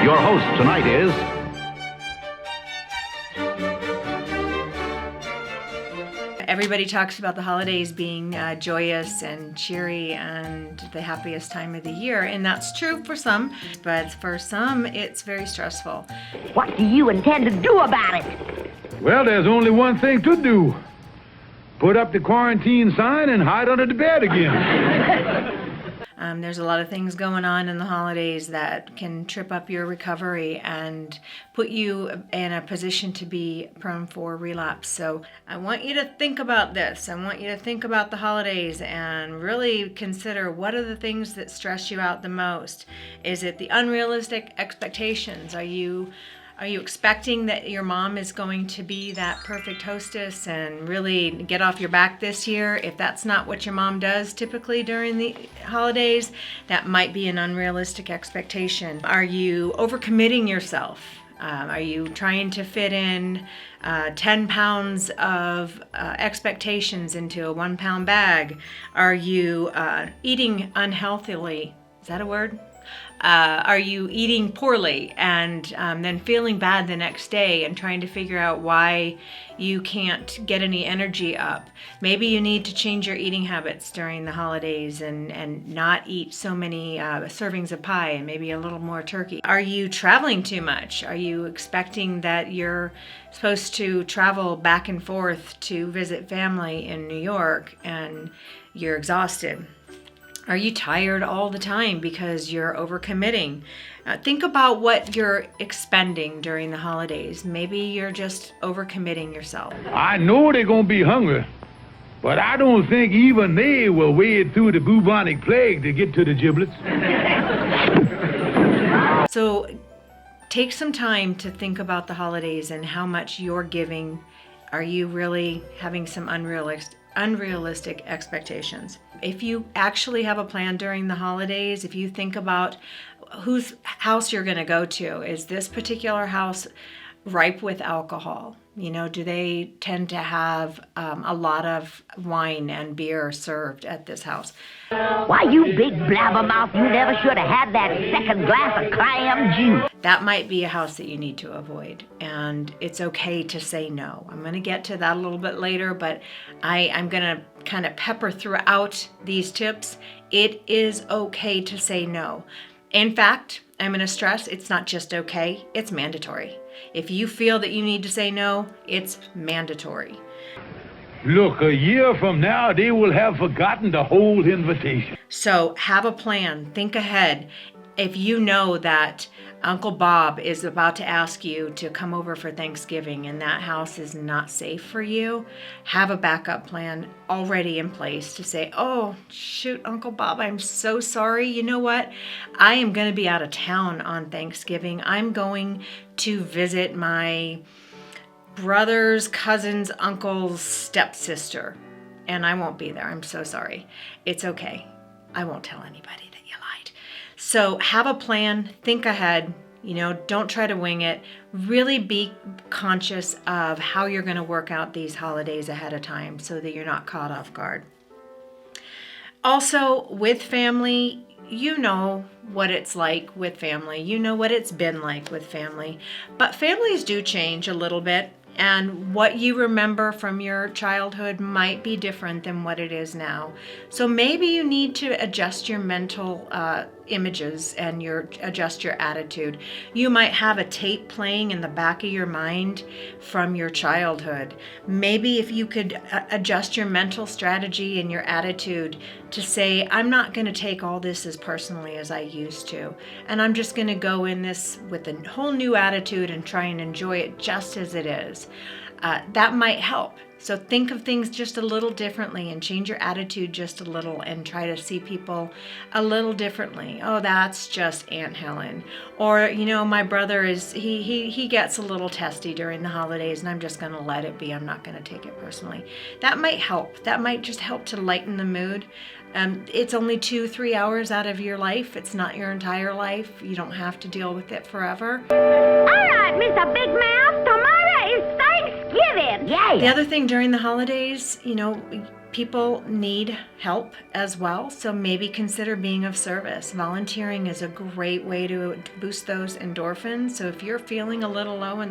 Your host tonight is... Everybody talks about the holidays being joyous and cheery and the happiest time of the year, and that's true for some, but for some it's very stressful. What do you intend to do about it? Well, there's only one thing to do. Put up the quarantine sign and hide under the bed again. There's a lot of things going on in the holidays that can trip up your recovery and put you in a position to be prone for relapse. So I want you to think about this. I want you to think about the holidays and really consider, what are the things that stress you out the most? Is it the unrealistic expectations? Are you expecting that your mom is going to be that perfect hostess and really get off your back this year? If that's not what your mom does typically during the holidays, that might be an unrealistic expectation. Are you overcommitting yourself? Are you trying to fit in 10 pounds of expectations into a 1 pound bag? Are you eating unhealthily? Is that a word? Are you eating poorly and then feeling bad the next day and trying to figure out why you can't get any energy up? Maybe you need to change your eating habits during the holidays and not eat so many servings of pie and maybe a little more turkey. Are you traveling too much? Are you expecting that you're supposed to travel back and forth to visit family in New York and you're exhausted? Are you tired all the time because you're overcommitting? Think about what you're expending during the holidays. Maybe you're just overcommitting yourself. I know they're going to be hungry, but I don't think even they will wade through the bubonic plague to get to the giblets. So take some time to think about the holidays and how much you're giving. Are you really having some unrealistic expectations? If you actually have a plan during the holidays, if you think about whose house you're going to go to, is this particular house ripe with alcohol? Do they tend to have a lot of wine and beer served at this house? Why, you big blabbermouth, you never should have had that second glass of clam juice. That might be a house that you need to avoid, and it's okay to say no. I'm going to get to that a little bit later, but I'm going to kind of pepper throughout these tips. It is okay to say no. In fact, I'm going to stress, it's not just okay, it's mandatory. If you feel that you need to say no, it's mandatory. Look, a year from now, they will have forgotten the whole invitation. So have a plan. Think ahead. If you know that Uncle Bob is about to ask you to come over for Thanksgiving and that house is not safe for you, have a backup plan already in place to say, oh, shoot, Uncle Bob, I'm so sorry. You know what? I am going to be out of town on Thanksgiving. I'm going to visit my brother's cousin's uncle's stepsister, and I won't be there. I'm so sorry. It's okay. I won't tell anybody that you lied. So have a plan, think ahead, don't try to wing it. Really be conscious of how you're going to work out these holidays ahead of time so that you're not caught off guard. Also, with family, you know what it's like with family. You know what it's been like with family. But families do change a little bit. And what you remember from your childhood might be different than what it is now. So maybe you need to adjust your mental images and adjust your attitude. You might have a tape playing in the back of your mind from your childhood. Maybe if you could adjust your mental strategy and your attitude to say, I'm not going to take all this as personally as I used to. And I'm just going to go in this with a whole new attitude and try and enjoy it just as it is. That might help. So think of things just a little differently and change your attitude just a little and try to see people a little differently. Oh, that's just Aunt Helen. Or, my brother he gets a little testy during the holidays and I'm just going to let it be. I'm not going to take it personally. That might help. That might just help to lighten the mood. It's only 2-3 hours out of your life. It's not your entire life. You don't have to deal with it forever. All right, Mr. Big Mouth, tomorrow is Thanksgiving. Yay! The other thing during the holidays, people need help as well, so maybe consider being of service. Volunteering is a great way to boost those endorphins. So if you're feeling a little low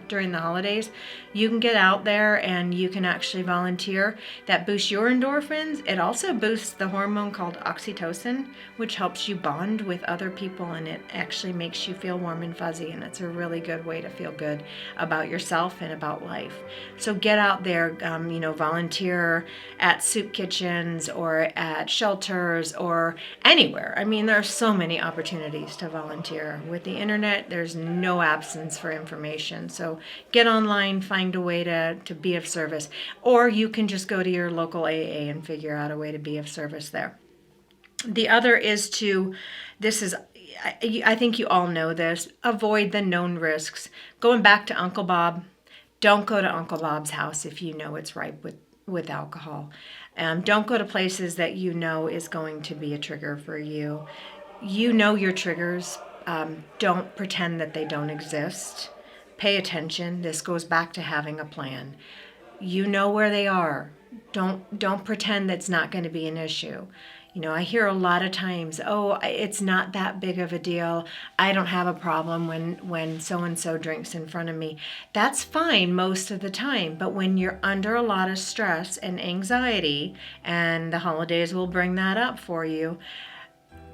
during the holidays, you can get out there and you can actually volunteer. That boosts your endorphins. It also boosts the hormone called oxytocin, which helps you bond with other people, and it actually makes you feel warm and fuzzy, and it's a really good way to feel good about yourself and about life. So get out there, volunteer at soup kitchens or at shelters or anywhere. I mean, there are so many opportunities to volunteer. With the internet, there's no absence for information. So get online, find a way to be of service. Or you can just go to your local AA and figure out a way to be of service there. The other is I think you all know this, avoid the known risks. Going back to Uncle Bob, don't go to Uncle Bob's house if you know it's ripe with alcohol. Don't go to places that you know is going to be a trigger for you. You know your triggers. Don't pretend that they don't exist. Pay attention. This goes back to having a plan. You know where they are. Don't pretend that's not going to be an issue. I hear a lot of times, oh, it's not that big of a deal. I don't have a problem when so-and-so drinks in front of me. That's fine most of the time. But when you're under a lot of stress and anxiety, and the holidays will bring that up for you,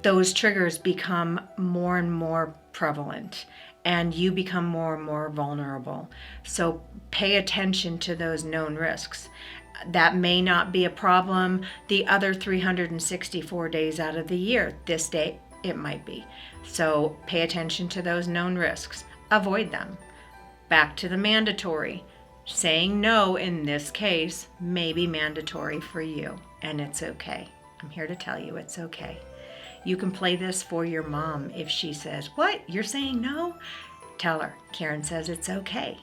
those triggers become more and more prevalent, and you become more and more vulnerable. So pay attention to those known risks. That may not be a problem the other 364 days out of the year. This day, it might be. So pay attention to those known risks. Avoid them. Back to the mandatory. Saying no in this case may be mandatory for you, and it's okay. I'm here to tell you it's okay. You can play this for your mom if she says, "What? You're saying no?" Tell her, Karen says it's okay.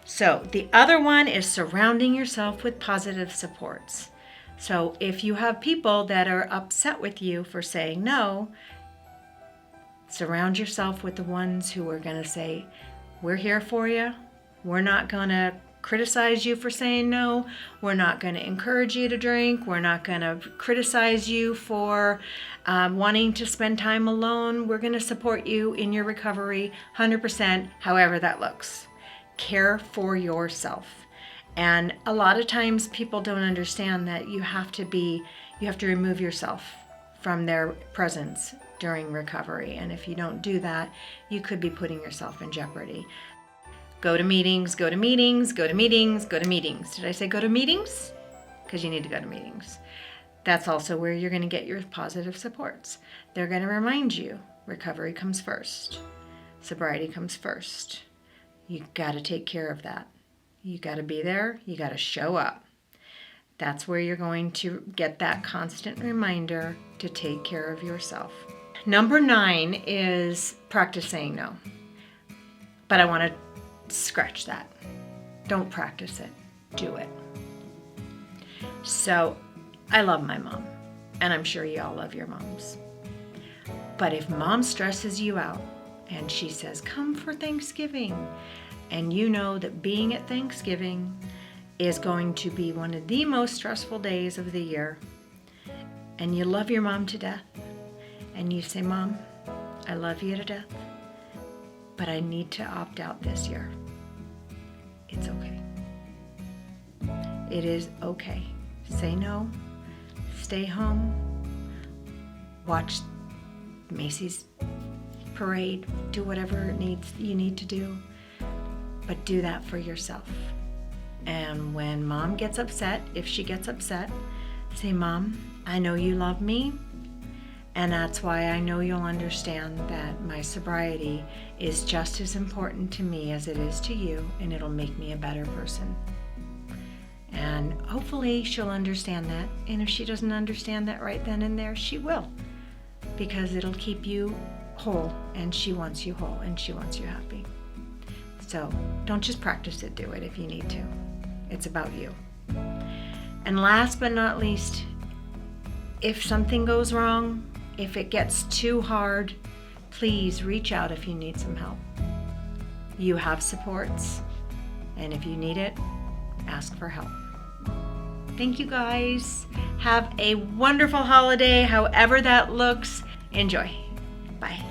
So the other one is surrounding yourself with positive supports. So if you have people that are upset with you for saying no, surround yourself with the ones who are going to say, we're here for you. We're not going to criticize you for saying no. We're not going to encourage you to drink. We're not going to criticize you for wanting to spend time alone. We're going to support you in your recovery 100%, however that looks. Care for yourself. And a lot of times people don't understand that you have to remove yourself from their presence during recovery. And if you don't do that, you could be putting yourself in jeopardy. Go to meetings, go to meetings, go to meetings, go to meetings. Did I say go to meetings? Because you need to go to meetings. That's also where you're going to get your positive supports. They're going to remind you recovery comes first. Sobriety comes first. You got to take care of that. You got to be there. You got to show up. That's where you're going to get that constant reminder to take care of yourself. Number 9 is practice saying no. But I want to scratch that. Don't practice it. Do it. So I love my mom, and I'm sure you all love your moms. But if mom stresses you out and she says, come for Thanksgiving, and you know that being at Thanksgiving is going to be one of the most stressful days of the year, and you love your mom to death, and you say, Mom, I love you to death, but I need to opt out this year. It's okay. It is okay. Say no. Stay home. Watch Macy's parade. Do whatever you need to do. But do that for yourself. And when mom gets upset, if she gets upset, say, Mom, I know you love me, and that's why I know you'll understand that my sobriety is just as important to me as it is to you, and it'll make me a better person. And hopefully she'll understand that. And if she doesn't understand that right then and there, she will. Because it'll keep you whole, and she wants you whole, and she wants you happy. So don't just practice it, do it if you need to. It's about you. And last but not least, if something goes wrong, if it gets too hard, please reach out if you need some help. You have supports, and if you need it, ask for help. Thank you guys. Have a wonderful holiday, however that looks. Enjoy. Bye.